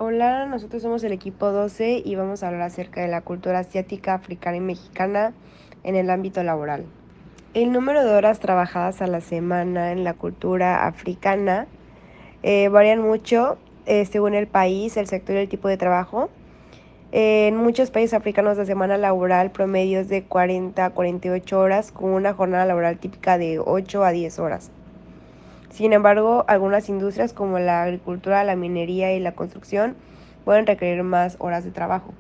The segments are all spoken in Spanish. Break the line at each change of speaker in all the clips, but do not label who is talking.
Hola, nosotros somos el equipo 12 y vamos a hablar acerca de la cultura asiática, africana y mexicana en el ámbito laboral. El número de horas trabajadas a la semana en la cultura africana varían mucho según el país, el sector y el tipo de trabajo. En muchos países africanos la semana laboral promedio es de 40 a 48 horas con una jornada laboral típica de 8 a 10 horas. Sin embargo, algunas industrias como la agricultura, la minería y la construcción pueden requerir más horas de trabajo.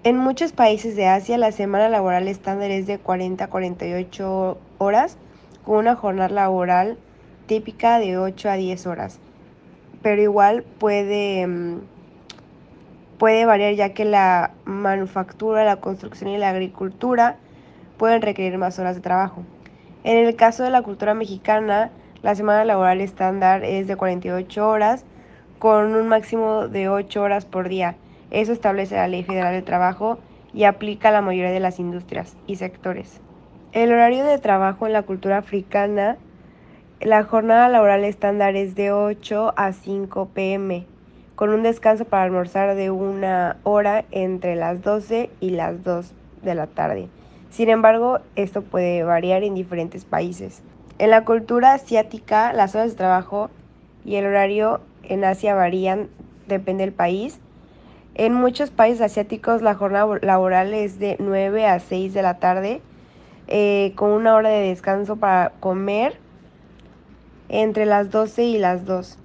En muchos países de Asia, la semana laboral estándar es de 40 a 48 horas, con una jornada laboral típica de 8 a 10 horas. Pero igual puede variar, ya que la manufactura, la construcción y la agricultura pueden requerir más horas de trabajo. En el caso de la cultura mexicana, la semana laboral estándar es de 48 horas con un máximo de 8 horas por día. Eso establece la Ley Federal del Trabajo y aplica a la mayoría de las industrias y sectores. El horario de trabajo en la cultura africana, la jornada laboral estándar es de 8 a 5 pm, con un descanso para almorzar de 1 hora entre las 12 y las 2 de la tarde. Sin embargo, esto puede variar en diferentes países. En la cultura asiática, las horas de trabajo y el horario en Asia varían, depende del país. En muchos países asiáticos la jornada laboral es de 9 a 6 de la tarde, con 1 hora de descanso para comer entre las 12 y las 2.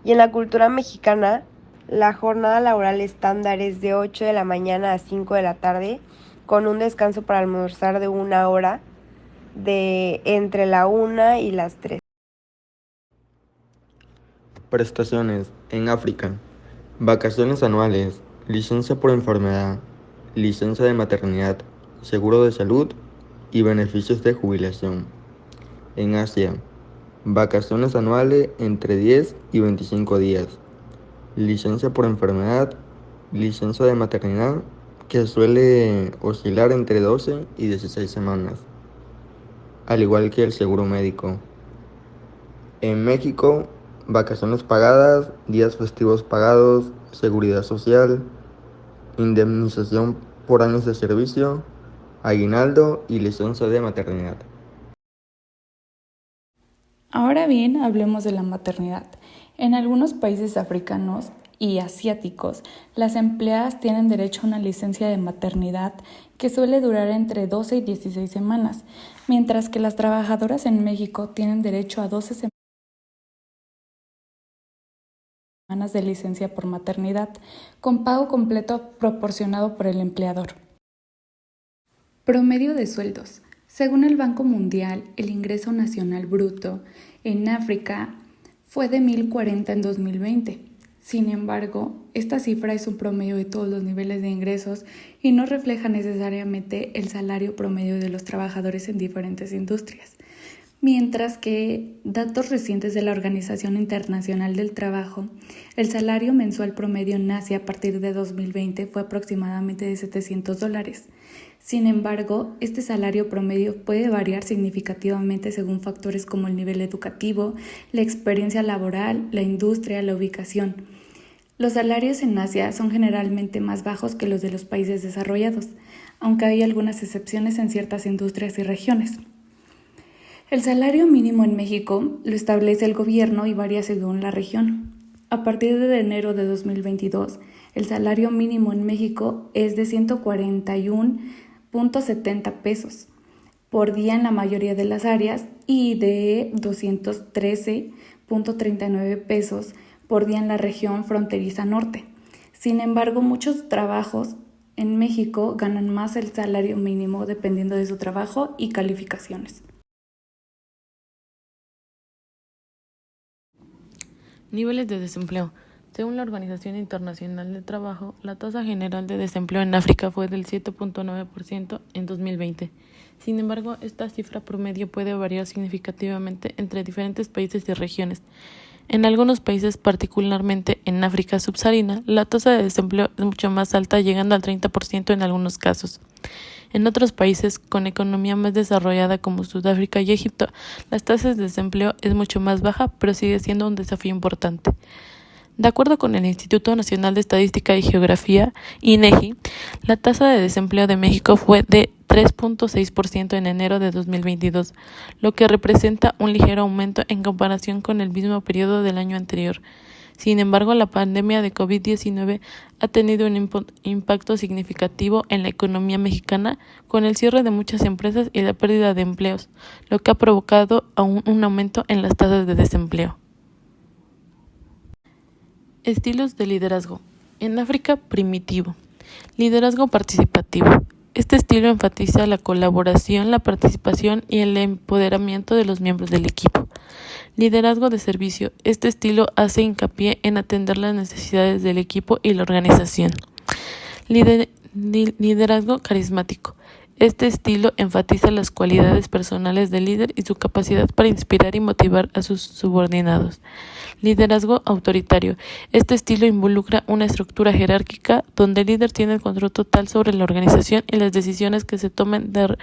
Y en la cultura mexicana, la jornada laboral estándar es de 8 de la mañana a 5 de la tarde, con un descanso para almorzar de 1 hora de entre la 1 y las 3.
Prestaciones en África. Vacaciones anuales, licencia por enfermedad, licencia de maternidad, seguro de salud y beneficios de jubilación. En Asia, vacaciones anuales entre 10 y 25 días, licencia por enfermedad, licencia de maternidad que suele oscilar entre 12 y 16 semanas, al igual que el seguro médico. En México, vacaciones pagadas, días festivos pagados, seguridad social, indemnización por años de servicio, aguinaldo y licencia de maternidad.
Ahora bien, hablemos de la maternidad. En algunos países africanos y asiáticos, las empleadas tienen derecho a una licencia de maternidad que suele durar entre 12 y 16 semanas, mientras que las trabajadoras en México tienen derecho a 12 semanas de licencia por maternidad, con pago completo proporcionado por el empleador. Promedio de sueldos. Según el Banco Mundial, el ingreso nacional bruto en África fue de 1.040 en 2020. Sin embargo, esta cifra es un promedio de todos los niveles de ingresos y no refleja necesariamente el salario promedio de los trabajadores en diferentes industrias. Mientras que datos recientes de la Organización Internacional del Trabajo, el salario mensual promedio en Asia a partir de 2020 fue aproximadamente de $700. Sin embargo, este salario promedio puede variar significativamente según factores como el nivel educativo, la experiencia laboral, la industria, la ubicación. Los salarios en Asia son generalmente más bajos que los de los países desarrollados, aunque hay algunas excepciones en ciertas industrias y regiones. El salario mínimo en México lo establece el gobierno y varía según la región. A partir de enero de 2022, el salario mínimo en México es de 141.70 pesos por día en la mayoría de las áreas y de 213.39 pesos por día en la región fronteriza norte. Sin embargo, muchos trabajos en México ganan más el salario mínimo dependiendo de su trabajo y calificaciones.
Niveles de desempleo. Según la Organización Internacional del Trabajo, la tasa general de desempleo en África fue del 7.9% en 2020. Sin embargo, esta cifra promedio puede variar significativamente entre diferentes países y regiones. En algunos países, particularmente en África subsahariana, la tasa de desempleo es mucho más alta, llegando al 30% en algunos casos. En otros países con economía más desarrollada como Sudáfrica y Egipto, las tasas de desempleo es mucho más baja, pero sigue siendo un desafío importante. De acuerdo con el Instituto Nacional de Estadística y Geografía, INEGI, la tasa de desempleo de México fue de 3.6% en enero de 2022, lo que representa un ligero aumento en comparación con el mismo periodo del año anterior. Sin embargo, la pandemia de COVID-19 ha tenido un impacto significativo en la economía mexicana, con el cierre de muchas empresas y la pérdida de empleos, lo que ha provocado aún un aumento en las tasas de desempleo. Estilos de liderazgo. En África, primitivo. Liderazgo participativo. Este estilo enfatiza la colaboración, la participación y el empoderamiento de los miembros del equipo. Liderazgo de servicio. Este estilo hace hincapié en atender las necesidades del equipo y la organización. Liderazgo carismático. Este estilo enfatiza las cualidades personales del líder y su capacidad para inspirar y motivar a sus subordinados. Liderazgo autoritario. Este estilo involucra una estructura jerárquica donde el líder tiene el control total sobre la organización y las decisiones que se tomen de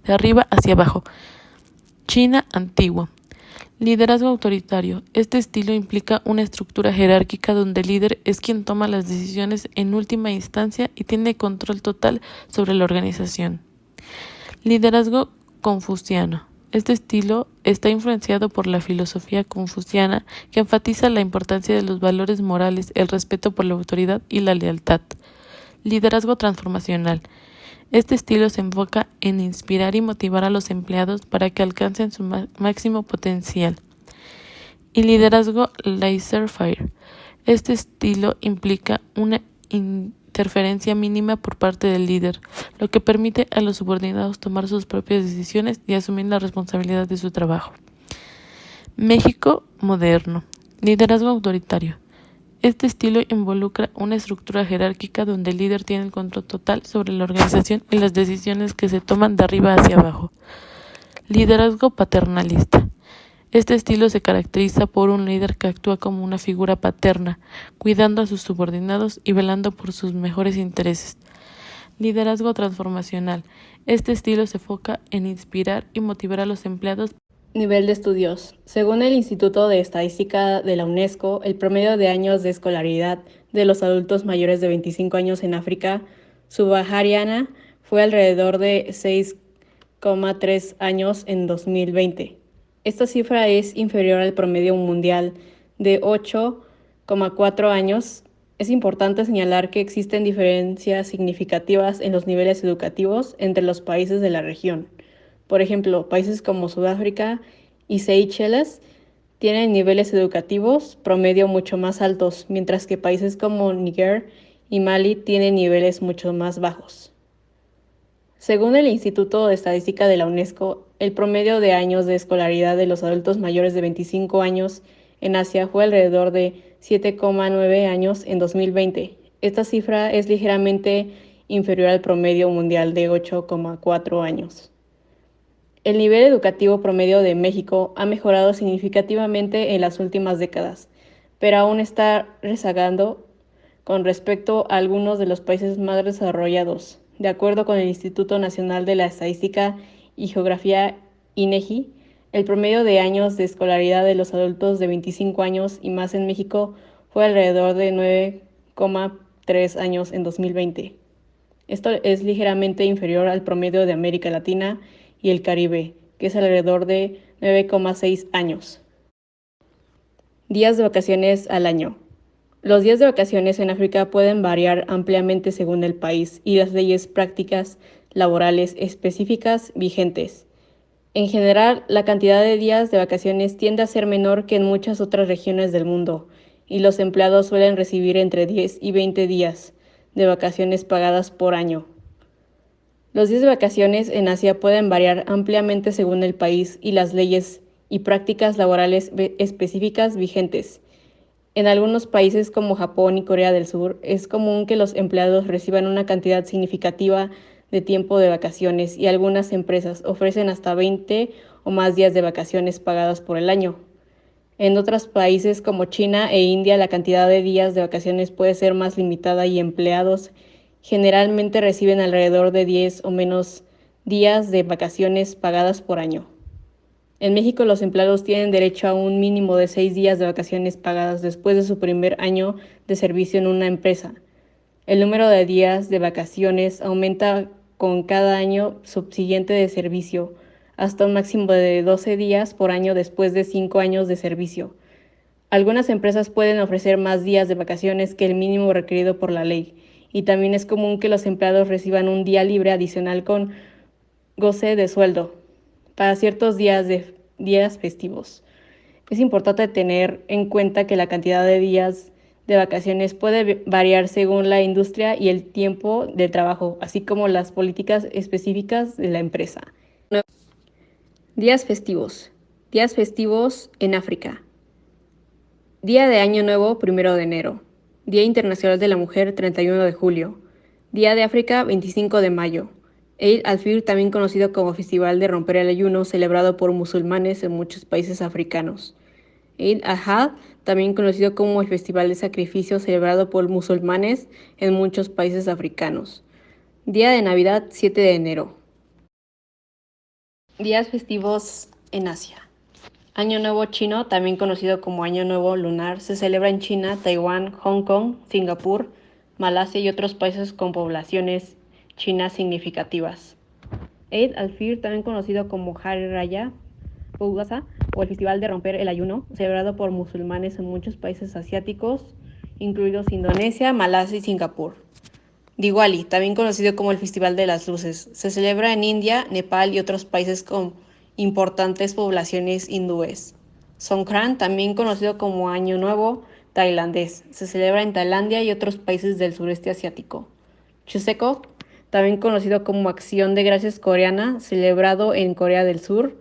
arriba hacia abajo. China antigua. Liderazgo autoritario. Este estilo implica una estructura jerárquica donde el líder es quien toma las decisiones en última instancia y tiene control total sobre la organización. Liderazgo confuciano. Este estilo está influenciado por la filosofía confuciana, que enfatiza la importancia de los valores morales, el respeto por la autoridad y la lealtad. Liderazgo transformacional. Este estilo se enfoca en inspirar y motivar a los empleados para que alcancen su máximo potencial. Y liderazgo laissez-faire. Este estilo implica una interferencia mínima por parte del líder, lo que permite a los subordinados tomar sus propias decisiones y asumir la responsabilidad de su trabajo. México moderno. Liderazgo autoritario. Este estilo involucra una estructura jerárquica donde el líder tiene el control total sobre la organización y las decisiones que se toman de arriba hacia abajo. Liderazgo paternalista. Este estilo se caracteriza por un líder que actúa como una figura paterna, cuidando a sus subordinados y velando por sus mejores intereses. Liderazgo transformacional. Este estilo se enfoca en inspirar y motivar a los empleados.
Nivel de estudios. Según el Instituto de Estadística de la UNESCO, el promedio de años de escolaridad de los adultos mayores de 25 años en África subsahariana fue alrededor de 6,3 años en 2020. Esta cifra es inferior al promedio mundial de 8,4 años. Es importante señalar que existen diferencias significativas en los niveles educativos entre los países de la región. Por ejemplo, países como Sudáfrica y Seychelles tienen niveles educativos promedio mucho más altos, mientras que países como Níger y Mali tienen niveles mucho más bajos. Según el Instituto de Estadística de la UNESCO, el promedio de años de escolaridad de los adultos mayores de 25 años en Asia fue alrededor de 7,9 años en 2020. Esta cifra es ligeramente inferior al promedio mundial de 8,4 años. El nivel educativo promedio de México ha mejorado significativamente en las últimas décadas, pero aún está rezagando con respecto a algunos de los países más desarrollados. De acuerdo con el Instituto Nacional de la Estadística y Geografía, INEGI, el promedio de años de escolaridad de los adultos de 25 años y más en México fue alrededor de 9,3 años en 2020. Esto es ligeramente inferior al promedio de América Latina y el Caribe, que es alrededor de 9,6 años. Días de vacaciones al año. Los días de vacaciones en África pueden variar ampliamente según el país y las leyes prácticas laborales específicas vigentes. En general, la cantidad de días de vacaciones tiende a ser menor que en muchas otras regiones del mundo, y los empleados suelen recibir entre 10 y 20 días de vacaciones pagadas por año. Los días de vacaciones en Asia pueden variar ampliamente según el país y las leyes y prácticas laborales específicas vigentes. En algunos países como Japón y Corea del Sur, es común que los empleados reciban una cantidad significativa de tiempo de vacaciones y algunas empresas ofrecen hasta 20 o más días de vacaciones pagadas por el año. En otros países como China e India, la cantidad de días de vacaciones puede ser más limitada y empleados generalmente reciben alrededor de 10 o menos días de vacaciones pagadas por año. En México, los empleados tienen derecho a un mínimo de 6 días de vacaciones pagadas después de su primer año de servicio en una empresa. El número de días de vacaciones aumenta con cada año subsiguiente de servicio, hasta un máximo de 12 días por año después de 5 años de servicio. Algunas empresas pueden ofrecer más días de vacaciones que el mínimo requerido por la ley, y también es común que los empleados reciban un día libre adicional con goce de sueldo para ciertos días festivos. Es importante tener en cuenta que la cantidad de días de vacaciones puede variar según la industria y el tiempo de trabajo, así como las políticas específicas de la empresa. Días festivos. Días festivos en África. Día de Año Nuevo, 1 de enero. Día Internacional de la Mujer, 31 de julio. Día de África, 25 de mayo. Eid al-Fitr, también conocido como Festival de Romper el Ayuno, celebrado por musulmanes en muchos países africanos. Eid al-Adha, también conocido como el Festival de Sacrificio, celebrado por musulmanes en muchos países africanos. Día de Navidad, 7 de enero. Días festivos en Asia. Año Nuevo Chino, también conocido como Año Nuevo Lunar, se celebra en China, Taiwán, Hong Kong, Singapur, Malasia y otros países con poblaciones chinas significativas. Eid al-Fitr, también conocido como Hari Raya Puasa, o el Festival de Romper el Ayuno, celebrado por musulmanes en muchos países asiáticos, incluidos Indonesia, Malasia y Singapur. Diwali, también conocido como el Festival de las Luces, se celebra en India, Nepal y otros países con importantes poblaciones hindúes. Songkran, también conocido como Año Nuevo tailandés, se celebra en Tailandia y otros países del sureste asiático. Chuseok, también conocido como Acción de Gracias coreana, celebrado en Corea del Sur.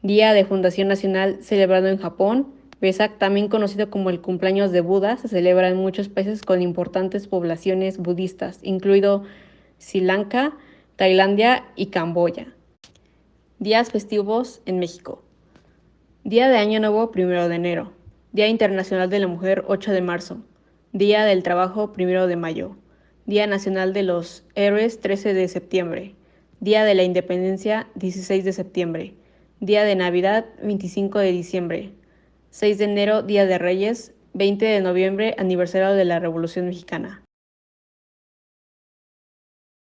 Día de Fundación Nacional, celebrado en Japón. Vesak, también conocido como el cumpleaños de Buda, se celebra en muchos países con importantes poblaciones budistas, incluido Sri Lanka, Tailandia y Camboya. Días festivos en México. Día de Año Nuevo, 1 de enero. Día Internacional de la Mujer, 8 de marzo. Día del Trabajo, 1 de mayo. Día Nacional de los Héroes, 13 de septiembre. Día de la Independencia, 16 de septiembre. Día de Navidad, 25 de diciembre. 6 de enero, Día de Reyes. 20 de noviembre, aniversario de la Revolución Mexicana.